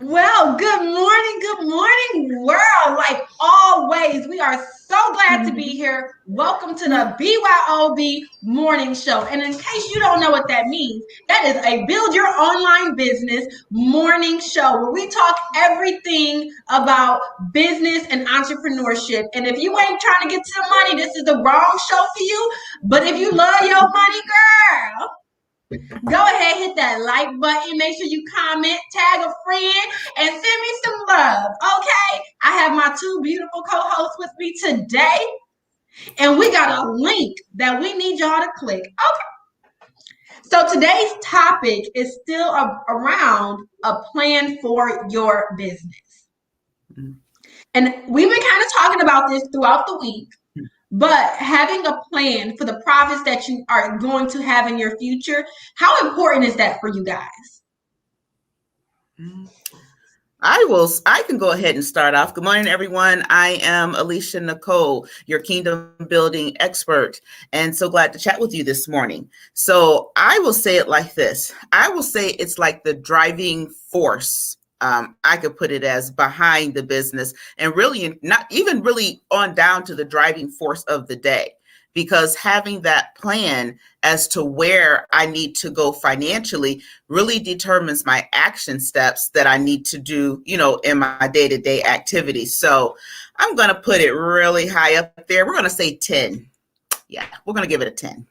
Well, good morning, world. Like always, we are so glad to be here. Welcome to the BYOB Morning Show. And in case you don't know what that means, that is a Build Your Online Business morning show where we talk everything about business and entrepreneurship. And if you ain't trying to get to the money, this is the wrong show for you. But if you love your money, girl, go ahead, hit that like button. Make sure you comment, tag a friend, and send me some love. Okay? I have my two beautiful co-hosts with me today, and we got a link that we need y'all to click. Okay. So today's topic is still around a plan for your business. And we've been kind of talking about this throughout the week. But having a plan for the profits that you are going to have in your future, how important is that for you guys? I can go ahead and start off. Good morning, everyone. I am Alicia Nicole, your kingdom building expert, and so glad to chat with you this morning. So I will say it like this. I will say it's like the driving force. I could put it as behind the business, and really not even really on down to the driving force of the day, because having that plan as to where I need to go financially really determines my action steps that I need to do, in my day-to-day activities. So I'm going to put it really high up there. We're going to say 10. Yeah, we're going to give it a 10.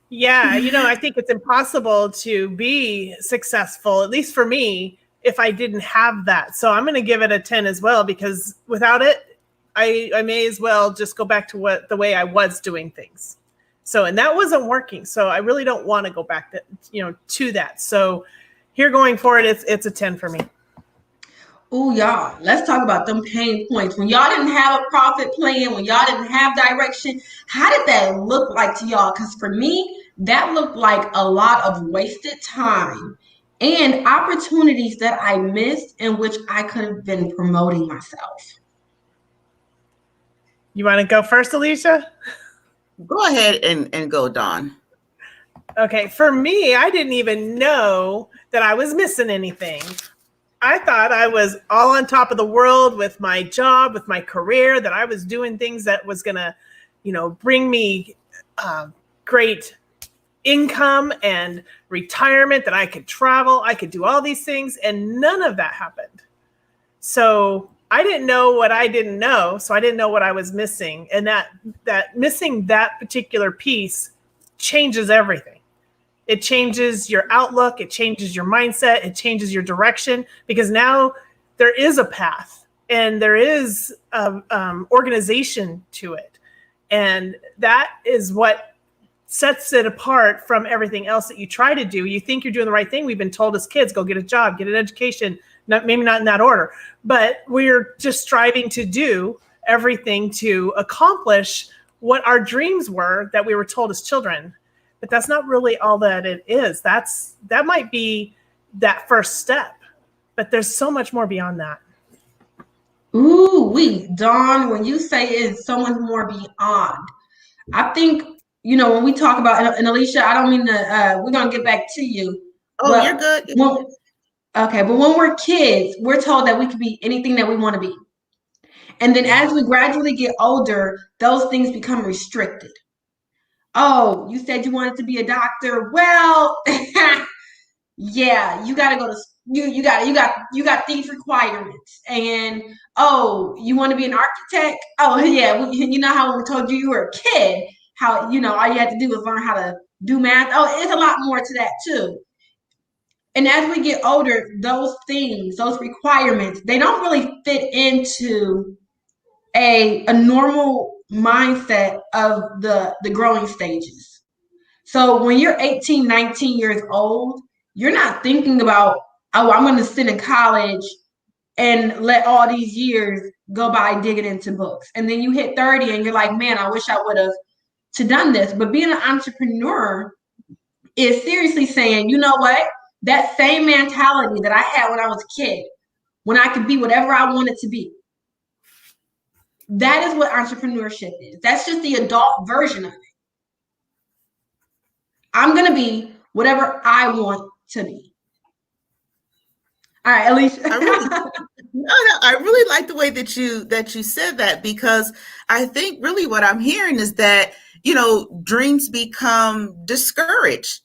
Yeah, I think it's impossible to be successful, at least for me, if I didn't have that. So I'm going to give it a 10 as well, because without it, I may as well just go back to the way I was doing things. So, and that wasn't working. So I really don't want to go back to that. So here going forward, it's a 10 for me. Ooh, y'all, let's talk about them pain points. When y'all didn't have a profit plan, when y'all didn't have direction, how did that look like to y'all? Because for me, that looked like a lot of wasted time and opportunities that I missed in which I could have been promoting myself. You want to go first, Alicia? Go ahead and go, Dawn. Okay, for me, I didn't even know that I was missing anything. I thought I was all on top of the world with my job, with my career, that I was doing things that was going to, bring me great income and retirement, that I could travel, I could do all these things, and none of that happened. So I didn't know what I didn't know, so I didn't know what I was missing. And that missing that particular piece changes everything. It changes your outlook. It changes your mindset. It changes your direction, because now there is a path and there is organization to it. And that is what sets it apart from everything else that you try to do. You think you're doing the right thing. We've been told as kids, go get a job, get an education, maybe not in that order, but we're just striving to do everything to accomplish what our dreams were that we were told as children. But that's not really all that it is. That might be that first step, but there's so much more beyond that. Ooh, Dawn, when you say it's so much more beyond, I think, when we talk about, and Alicia, I don't mean to, we're going to get back to you. Oh, you're good. Okay, but when we're kids, we're told that we can be anything that we want to be. And then as we gradually get older, those things become restricted. Oh, you said you wanted to be a doctor. Well, yeah, you got to go to you got these requirements. And oh, you want to be an architect? Oh, yeah, you know how when we told you were a kid, how all you had to do was learn how to do math. Oh, it's a lot more to that too. And as we get older, those things, those requirements, they don't really fit into a normal mindset of the growing stages. So when you're 18, 19 years old, you're not thinking about, oh, I'm going to sit in college and let all these years go by digging into books. And then you hit 30 and you're like, man, I wish I would have done this. But being an entrepreneur is seriously saying, you know what? That same mentality that I had when I was a kid, when I could be whatever I wanted to be. That is what entrepreneurship is. That's just the adult version of it. I'm going to be whatever I want to be. All right, Alicia. I really like the way that you said that, because I think really what I'm hearing is that, dreams become discouraged,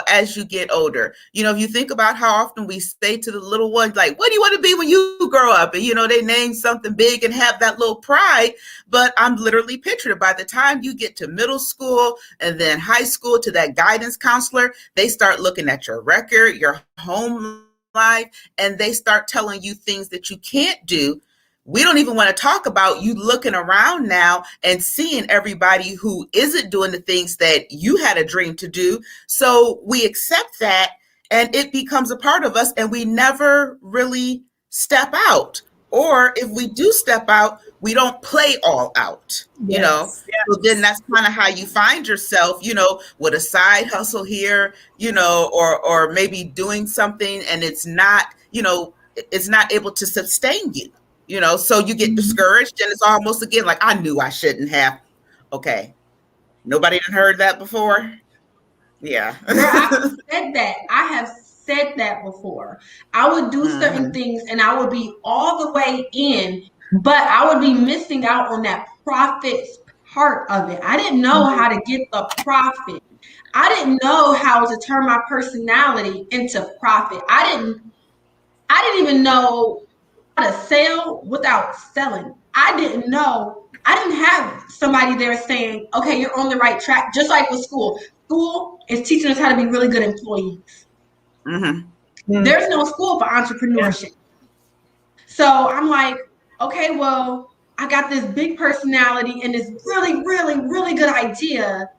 as you get older. If you think about how often we say to the little ones, like, what do you want to be when you grow up? And, they name something big and have that little pride. But I'm literally picturing it. By the time you get to middle school and then high school, to that guidance counselor, they start looking at your record, your home life, and they start telling you things that you can't do. We don't even want to talk about you looking around now and seeing everybody who isn't doing the things that you had a dream to do. So we accept that, and it becomes a part of us, and we never really step out. Or if we do step out, we don't play all out, Yes. So then that's kind of how you find yourself, with a side hustle here, or maybe doing something, and it's not, it's not able to sustain you. So you get discouraged, and it's almost again like, I knew I shouldn't have. Okay. Nobody had heard that before? Yeah. Girl, I have said that before. I would do certain things and I would be all the way in, but I would be missing out on that profits part of it. I didn't know how to get the profit. I didn't know how to turn my personality into profit. I didn't even know how to sell without selling. I didn't have somebody there saying, okay, you're on the right track. Just like with school. School is teaching us how to be really good employees. There's no school for entrepreneurship. So I'm like, okay, well, I got this big personality and this really, really, really good idea,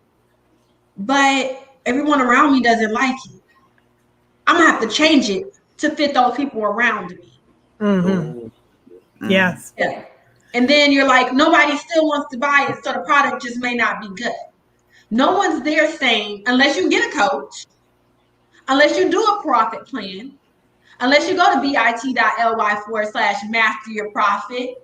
but everyone around me doesn't like it. I'm gonna have to change it to fit those people around me. Yes. Yeah. And then you're like, nobody still wants to buy it, so the product just may not be good. No one's there saying, unless you get a coach, unless you do a profit plan, unless you go to bit.ly/master your profit,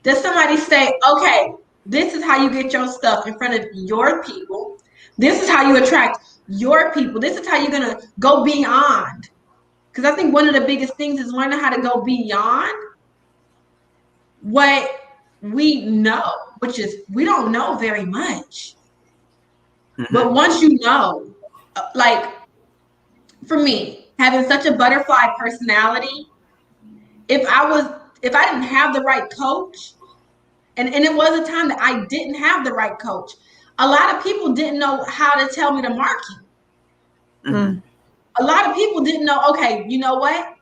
does somebody say, okay, this is how you get your stuff in front of your people. This is how you attract your people. This is how you're going to go beyond. Because I think one of the biggest things is learning how to go beyond what we know, which is we don't know very much. But once you know, like for me, having such a butterfly personality, if I didn't have the right coach, and it was a time that I didn't have the right coach, a lot of people didn't know how to tell me to market. A lot of people didn't know, okay, you know what?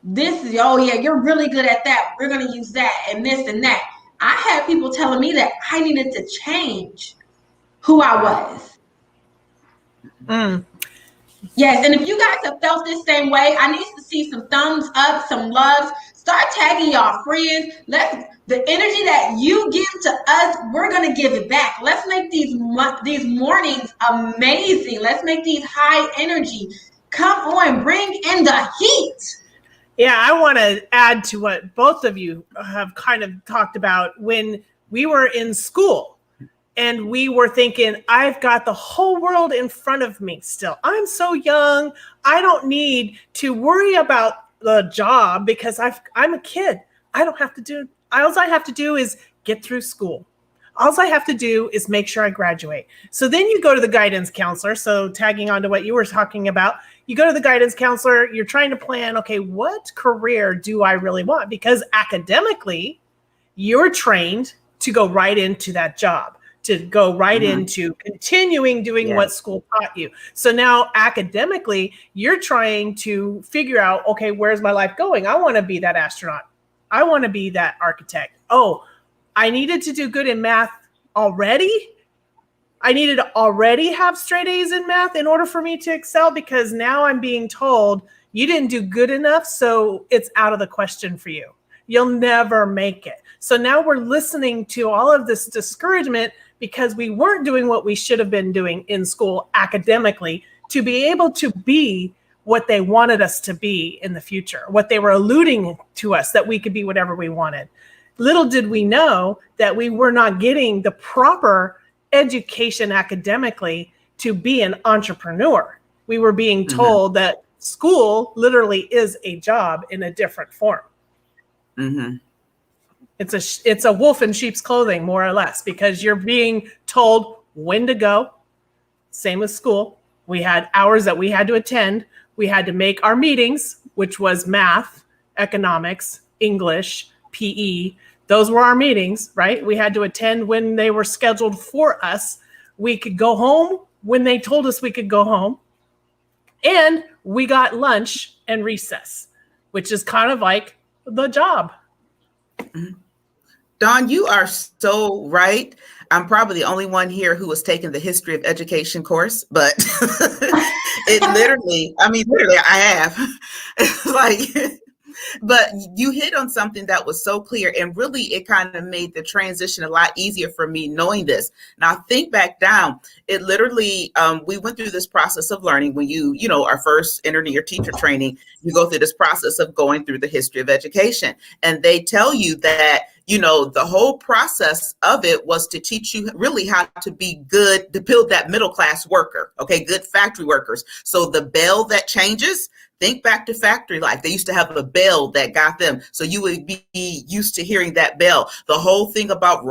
This is, oh yeah, you're really good at that. We're going to use that and this and that. I had people telling me that I needed to change who I was. Yes, and if you guys have felt this same way, I need to see some thumbs up, some loves. Start tagging y'all friends. The energy that you give to us, we're gonna give it back. Let's make these mornings amazing. Let's make these high energy. Come on, bring in the heat. Yeah, I want to add to what both of you have kind of talked about. When we were in school and we were thinking, I've got the whole world in front of me still. I'm so young. I don't need to worry about the job because I'm a kid. All I have to do is get through school. All I have to do is make sure I graduate. So then you go to the guidance counselor. So tagging on to what you were talking about, you go to the guidance counselor, you're trying to plan, okay, what career do I really want? Because academically, you're trained to go right into that job, to go right into continuing doing what school taught you. So now academically, you're trying to figure out, okay, where's my life going? I want to be that astronaut. I want to be that architect. Oh, I needed to do good in math already. I needed to already have straight A's in math in order for me to excel, because now I'm being told you didn't do good enough, so it's out of the question for you. You'll never make it. So now we're listening to all of this discouragement because we weren't doing what we should have been doing in school academically to be able to be what they wanted us to be in the future, what they were alluding to us, that we could be whatever we wanted. Little did we know that we were not getting the proper education academically to be an entrepreneur. We were being Mm-hmm. told that school literally is a job in a different form. Mm-hmm. It's a wolf in sheep's clothing, more or less, because you're being told when to go. Same with school. We had hours that we had to attend. We had to make our meetings, which was math, economics, English, PE. Those were our meetings, right? We had to attend when they were scheduled for us. We could go home when they told us we could go home. And we got lunch and recess, which is kind of like the job. Dawn, you are so right. I'm probably the only one here who was taking the history of education course, but literally, I have. Like, but you hit on something that was so clear, and really it kind of made the transition a lot easier for me knowing this. Now think back down, it literally, we went through this process of learning when you are first entering your teacher training, you go through this process of going through the history of education, and they tell you that the whole process of it was to teach you really how to be good, to build that middle class worker, okay, good factory workers. So the bell that changes, think back to factory life. They used to have a bell that got them. So you would be used to hearing that bell. The whole thing about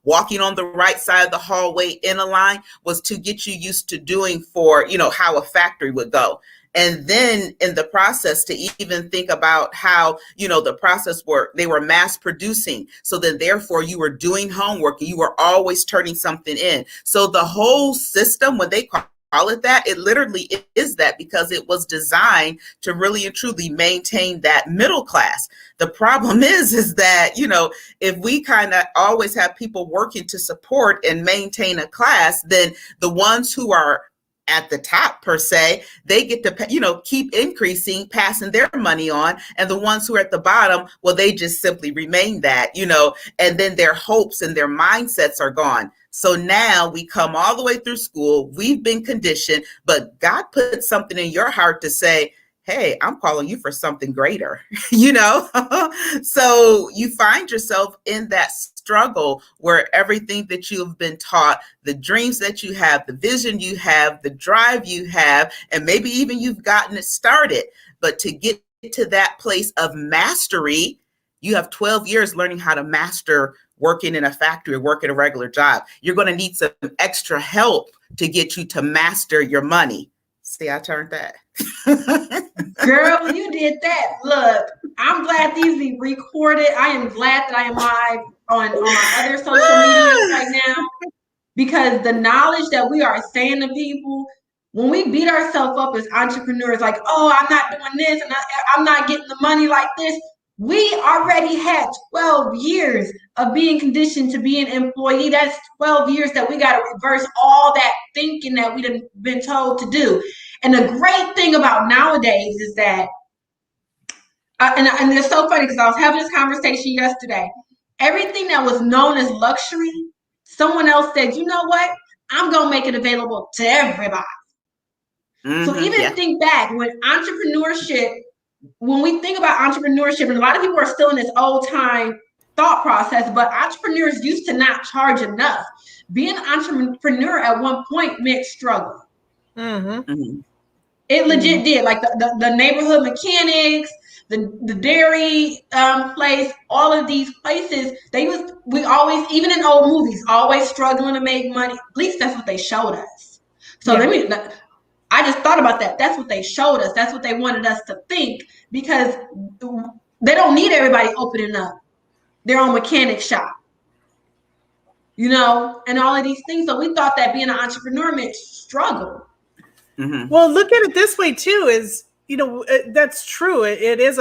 walking on the right side of the hallway in a line was to get you used to doing for, how a factory would go. And then in the process to even think about how, the process worked, they were mass producing. So then therefore you were doing homework and you were always turning something in. So the whole system, when they call it that, it literally is that, because it was designed to really and truly maintain that middle class. The problem is that, if we kind of always have people working to support and maintain a class, then the ones who are at the top per se, they get to, keep increasing, passing their money on. And the ones who are at the bottom, well, they just simply remain that, and then their hopes and their mindsets are gone. So now we come all the way through school. We've been conditioned, but God put something in your heart to say, hey, I'm calling you for something greater, So you find yourself in that struggle where everything that you have been taught, the dreams that you have, the vision you have, the drive you have, and maybe even you've gotten it started. But to get to that place of mastery, you have 12 years learning how to master working in a factory or working a regular job. You're going to need some extra help to get you to master your money. See, I turned that. Girl, you did that. Look, I'm glad these be recorded. I am glad that I am live on my other social media right now, because the knowledge that we are saying to people, when we beat ourselves up as entrepreneurs, like, oh, I'm not doing this and I'm not getting the money like this. We already had 12 years of being conditioned to be an employee. That's 12 years that we got to reverse all that thinking that we've been told to do. And the great thing about nowadays is that, and it's so funny because I was having this conversation yesterday. Everything that was known as luxury, someone else said, you know what? I'm going to make it available to everybody. So even think back when we think about entrepreneurship, and a lot of people are still in this old time thought process, but entrepreneurs used to not charge enough. Being an entrepreneur at one point meant struggle. It legit did. Like the neighborhood mechanics, the dairy place, all of these places, we always, even in old movies, always struggling to make money. At least that's what they showed us. So I just thought about that. That's what they showed us. That's what they wanted us to think, because they don't need everybody opening up their own mechanic shop, and all of these things. So we thought that being an entrepreneur meant struggle. Well, look at it this way too, is, that's true. It is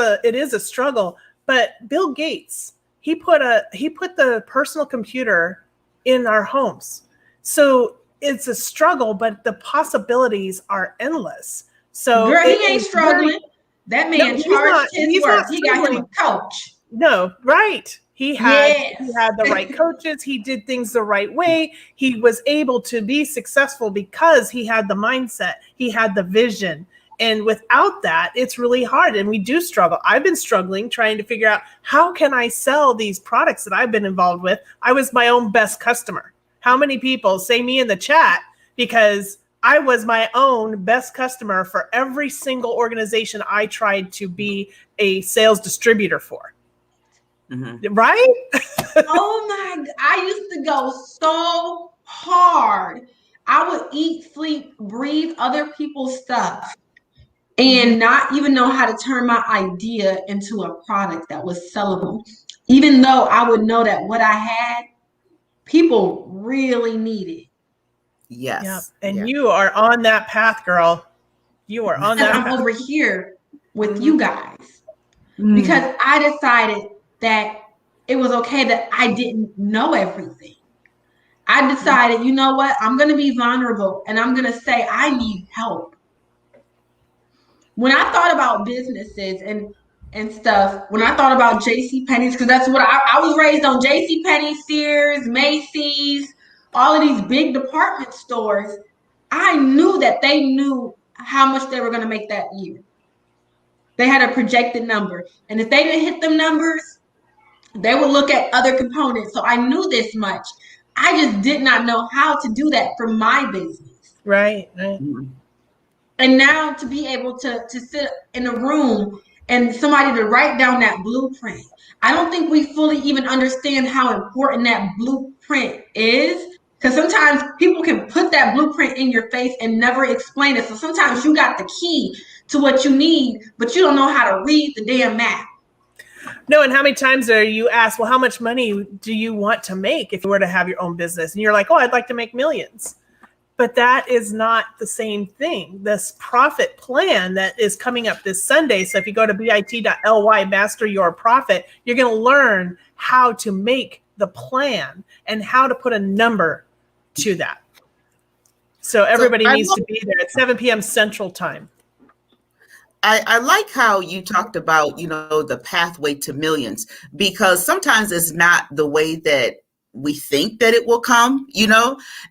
a struggle, but Bill Gates, he put the personal computer in our homes. So it's a struggle, but the possibilities are endless. So girl, he ain't struggling. That man charged his work. He got him a coach. No, right. He had the right coaches. He did things the right way. He was able to be successful because he had the mindset. He had the vision. And without that, it's really hard. And we do struggle. I've been struggling trying to figure out, how can I sell these products that I've been involved with? I was my own best customer. How many people say me in the chat because I was my own best customer for every single organization I tried to be a sales distributor for. Mm-hmm. Right? Oh my, I used to go so hard. I would eat, sleep, breathe other people's stuff and not even know how to turn my idea into a product that was sellable. Even though I would know that what I had, people really needed. Yes. Yep. And you are on that path, girl. You are on that path. I'm over here with you guys because I decided that it was okay that I didn't know everything. I decided, you know what? I'm going to be vulnerable and I'm going to say I need help. When I thought about businesses and stuff, when I thought about J.C. Penney's, because that's what I was raised on, J.C. Penney, Sears, Macy's, all of these big department stores, I knew that they knew how much they were going to make that year. They had a projected number. And if they didn't hit them numbers, they would look at other components. So I knew this much. I just did not know how to do that for my business. Right. And now to be able to sit in a room and somebody to write down that blueprint. I don't think we fully even understand how important that blueprint is. Because sometimes people can put that blueprint in your face and never explain it. So sometimes you got the key to what you need, but you don't know how to read the damn map. No, and how many times are you asked, well, how much money do you want to make if you were to have your own business? And you're like, oh, I'd like to make millions. But that is not the same thing. This profit plan that is coming up this Sunday. So if you go to bit.ly, master your profit, you're going to learn how to make the plan and how to put a number to that. So everybody needs to be there at 7 p.m. Central Time. I like how you talked about, the pathway to millions, because sometimes it's not the way that we think that it will come,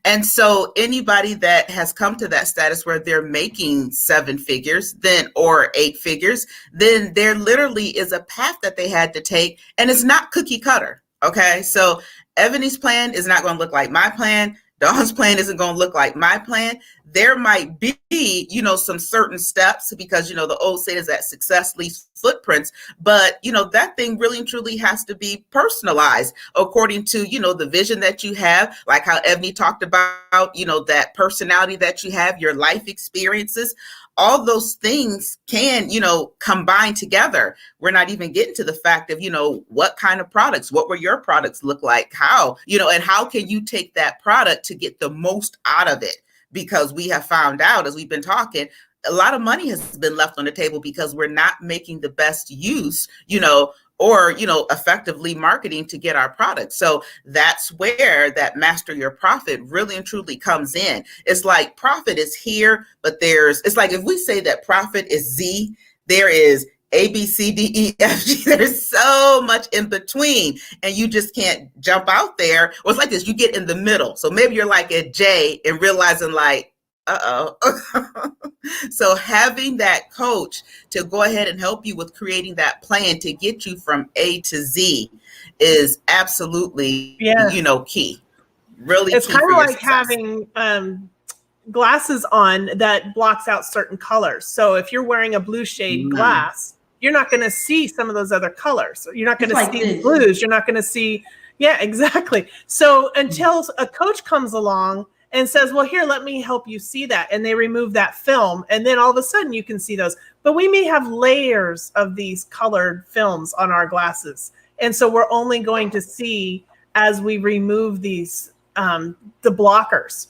and so anybody that has come to that status where they're making 7 figures or 8 figures, then there literally is a path that they had to take, and it's not cookie cutter. Okay, so Ebony's plan is not going to look like my plan. Dawn's plan isn't going to look like my plan. There might be, some certain steps because, the old saying is that success leaves footprints, but, that thing really and truly has to be personalized according to, the vision that you have, like how Ebony talked about, that personality that you have, your life experiences. All those things can, combine together. We're not even getting to the fact of, what kind of products, what will your products look like? How, and how can you take that product to get the most out of it? Because we have found out, as we've been talking, a lot of money has been left on the table because we're not making the best use, or, effectively marketing to get our product. So that's where that master your profit really and truly comes in. It's like profit is here, but it's like if we say that profit is Z, there is A, B, C, D, E, F, G. There's so much in between and you just can't jump out there. Or it's like this, you get in the middle. So maybe you're like at J and realizing like, So having that coach to go ahead and help you with creating that plan to get you from A to Z is absolutely, key. Really, it's kind of like having glasses on that blocks out certain colors. So if you're wearing a blue shade glass, you're not going to see some of those other colors. You're not going to see the blues. You're not going to see. Yeah, exactly. So until a coach comes along and says, well, here, let me help you see that. And they remove that film. And then all of a sudden you can see those. But we may have layers of these colored films on our glasses. And so we're only going to see as we remove these, the blockers.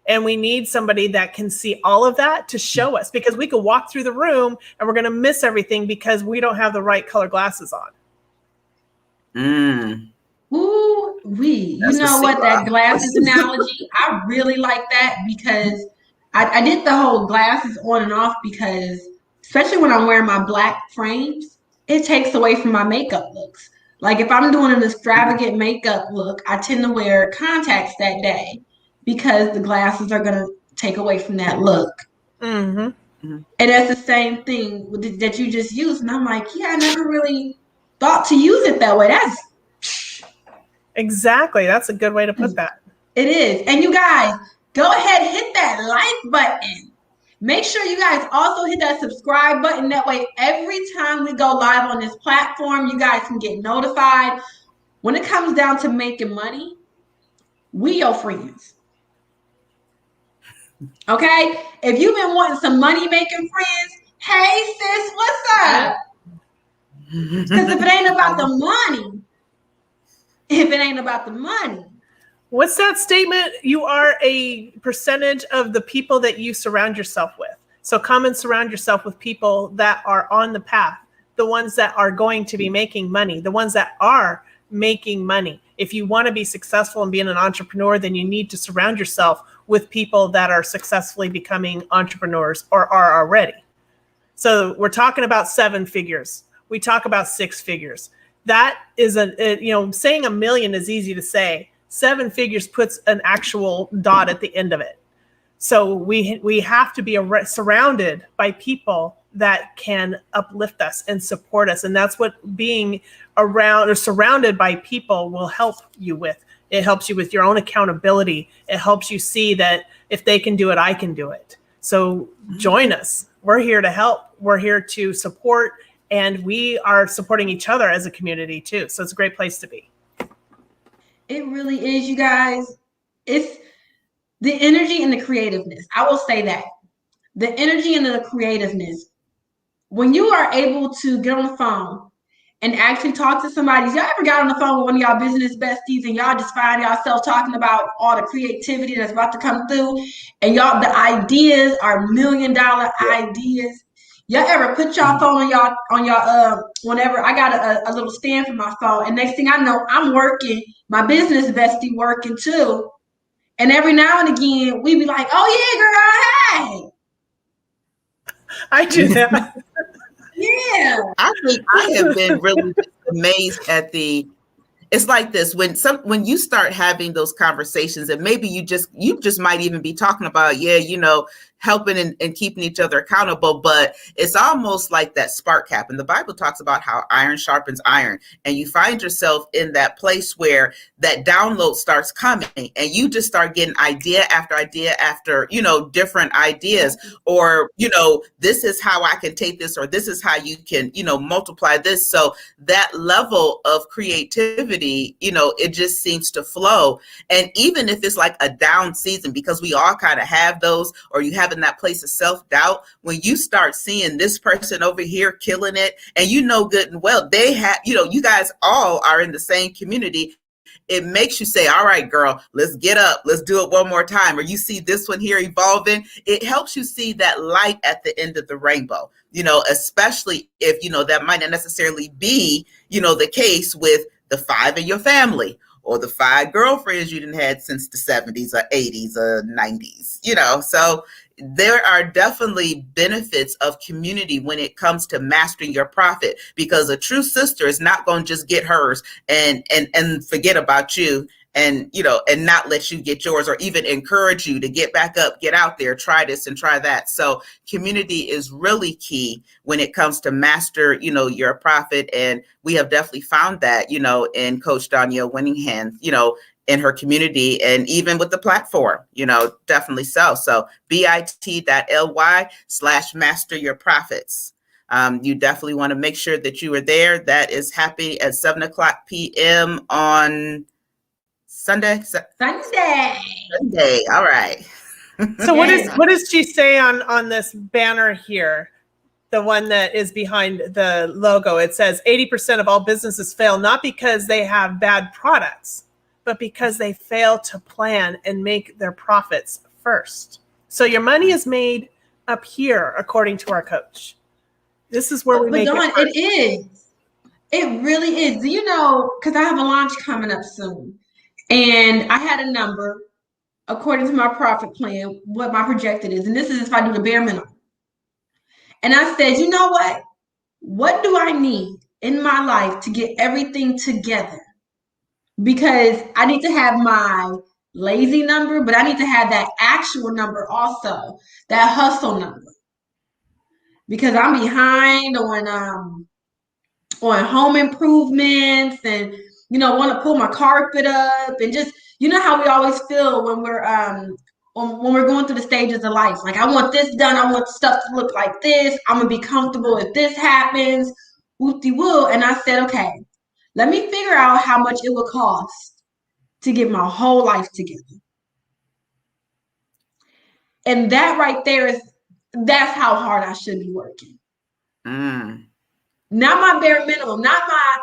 And we need somebody that can see all of that to show us, because we could walk through the room and we're going to miss everything because we don't have the right color glasses on. Ooh, you know what, that glasses analogy, I really like that because I did the whole glasses on and off because especially when I'm wearing my black frames, it takes away from my makeup looks. Like if I'm doing an extravagant makeup look, I tend to wear contacts that day because the glasses are going to take away from that look. And that's the same thing that you just used. And I'm like, yeah, I never really thought to use it that way. Exactly. That's a good way to put that. It is. And you guys, go ahead, hit that like button. Make sure you guys also hit that subscribe button. That way, every time we go live on this platform, you guys can get notified. When it comes down to making money, we your friends. Okay? If you've been wanting some money making friends, hey sis, what's up? Because if it ain't about the money, What's that statement? You are a percentage of the people that you surround yourself with. So come and surround yourself with people that are on the path, the ones that are going to be making money, the ones that are making money. If you want to be successful and being an entrepreneur, then you need to surround yourself with people that are successfully becoming entrepreneurs or are already. So we're talking about 7 figures. We talk about 6 figures. That is saying $1 million is easy to say. 7 figures puts an actual dot at the end of it. So we have to be surrounded by people that can uplift us and support us. And that's what being around or surrounded by people will help you with. It helps you with your own accountability. It helps you see that if they can do it, I can do it. So join us. We're here to help. We're here to support. And we are supporting each other as a community too. So it's a great place to be. it really is, you guys. It's the energy and the creativeness. I will say that. The energy and the creativeness. When you are able to get on the phone and actually talk to somebody, y'all ever got on the phone with one of y'all business besties and y'all just find yourself talking about all the creativity that's about to come through, and y'all, the ideas are $1 million ideas. Y'all ever put y'all phone on y'all whenever I got a little stand for my phone, and next thing I know, I'm working, my business bestie working too. And every now and again, we be like, oh yeah, girl, hey. I do that. Yeah. I think I have been really amazed at it's like this when you start having those conversations, and maybe you just might even be talking about, helping and keeping each other accountable, but it's almost like that spark cap. And the Bible talks about how iron sharpens iron, and you find yourself in that place where that download starts coming and you just start getting idea after different ideas, or, this is how I can take this, or this is how you can, multiply this. So that level of creativity, it just seems to flow. And even if it's like a down season, because we all kind of have those, or you have in that place of self-doubt, when you start seeing this person over here killing it, and good and well, they have, you guys all are in the same community, it makes you say, all right, girl, let's get up. Let's do it one more time. Or you see this one here evolving. It helps you see that light at the end of the rainbow, especially if, that might not necessarily be, the case with the 5 in your family, or the 5 girlfriends you didn't had since the 70s or 80s or 90s, so there are definitely benefits of community when it comes to mastering your profit, because a true sister is not going to just get hers and forget about you and not let you get yours, or even encourage you to get back up, get out there, try this and try that. So community is really key when it comes to master your profit. And we have definitely found that in Coach Danielle Winningham, in her community, and even with the platform, definitely so bit.ly/master your profits. You definitely want to make sure that you are there. That is happening at 7:00 p.m. on Sunday. All right. So what does she say on this banner here? The one that is behind the logo. It says 80% of all businesses fail, not because they have bad products, but because they fail to plan and make their profits first. So your money is made up here, according to our coach. This is where we make it first. It is. It really is. Do you know, because I have a launch coming up soon, and I had a number, according to my profit plan, what my projected is. And this is if I do the bare minimum. And I said, you know what? What do I need in my life to get everything together? Because I need to have my lazy number, but I need to have that actual number also, that hustle number. Because I'm behind on home improvements, and want to pull my carpet up, and just how we always feel when we're when we're going through the stages of life. Like, I want this done. I want stuff to look like this. I'm going to be comfortable if this happens. Whoop-de-woo. And I said, okay, let me figure out how much it would cost to get my whole life together. And that right there that's how hard I should be working. Mm. Not my bare minimum, not my,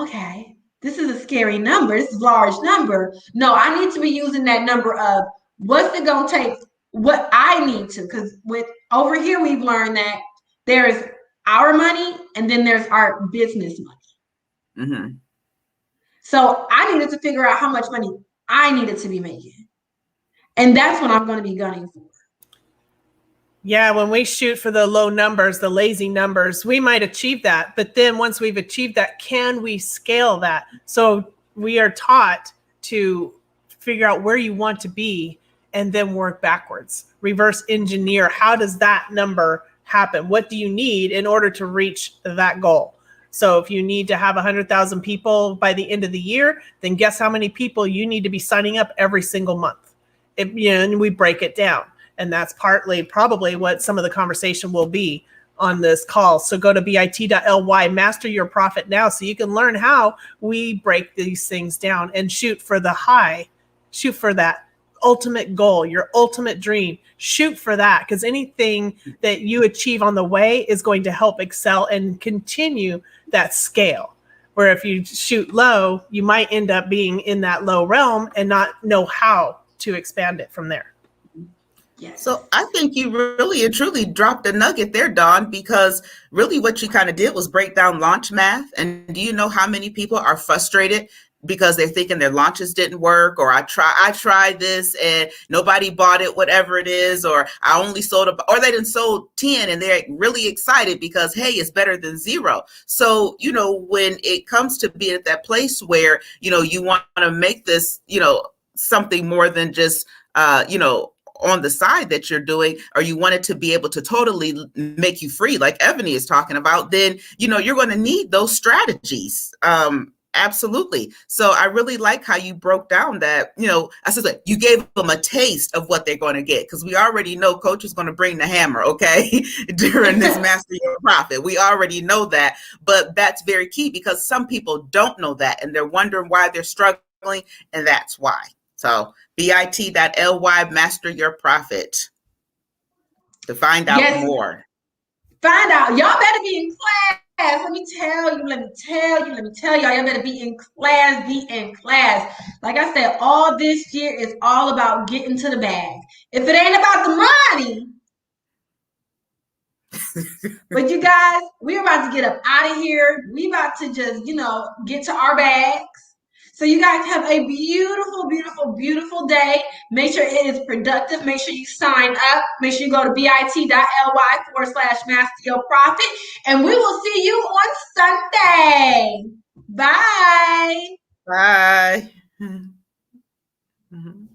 okay, this is a scary number. This is a large number. No, I need to be using that number of what's it going to take, what I need to, because with over here, we've learned that there's our money and then there's our business money. Mm-hmm. So I needed to figure out how much money I needed to be making. And that's what I'm going to be gunning for. Yeah, when we shoot for the low numbers, the lazy numbers, we might achieve that. But then once we've achieved that, can we scale that? So we are taught to figure out where you want to be and then work backwards. Reverse engineer. How does that number happen? What do you need in order to reach that goal? So if you need to have 100,000 people by the end of the year, then guess how many people you need to be signing up every single month? And we break it down. And that's partly probably what some of the conversation will be on this call. So go to bit.ly, master your profit now, so you can learn how we break these things down and shoot for the high, shoot for that ultimate goal, your ultimate dream. Shoot for that, because anything that you achieve on the way is going to help excel and continue that scale. Where if you shoot low, you might end up being in that low realm and not know how to expand it from there. Yes. So I think you really and truly dropped a nugget there, Dawn, because really what you kind of did was break down launch math. And do you know how many people are frustrated because they're thinking their launches didn't work, or I tried this and nobody bought it, whatever it is, or I only sold or they didn't sold 10 and they're really excited because, hey, it's better than zero. So, when it comes to being at that place where, you want to make this, something more than just, on the side that you're doing, or you want it to be able to totally make you free, like Ebony is talking about, then, you're going to need those strategies. Absolutely. So I really like how you broke down that, I said that you gave them a taste of what they're going to get, because we already know Coach is going to bring the hammer, okay, during this Master Your Profit. We already know that, but that's very key, because some people don't know that and they're wondering why they're struggling, and that's why. So bit.ly, master your profit, to find out more. Find out. Y'all better be in class. Let me tell y'all, y'all better be in class. Like I said, all this year is all about getting to the bag. If it ain't about the money, but you guys, we're about to get up out of here. We about to just, get to our bags. So you guys have a beautiful, beautiful, beautiful day. Make sure it is productive. Make sure you sign up. Make sure you go to bit.ly/master your profit. And we will see you on Sunday. Bye. Bye. Mm-hmm.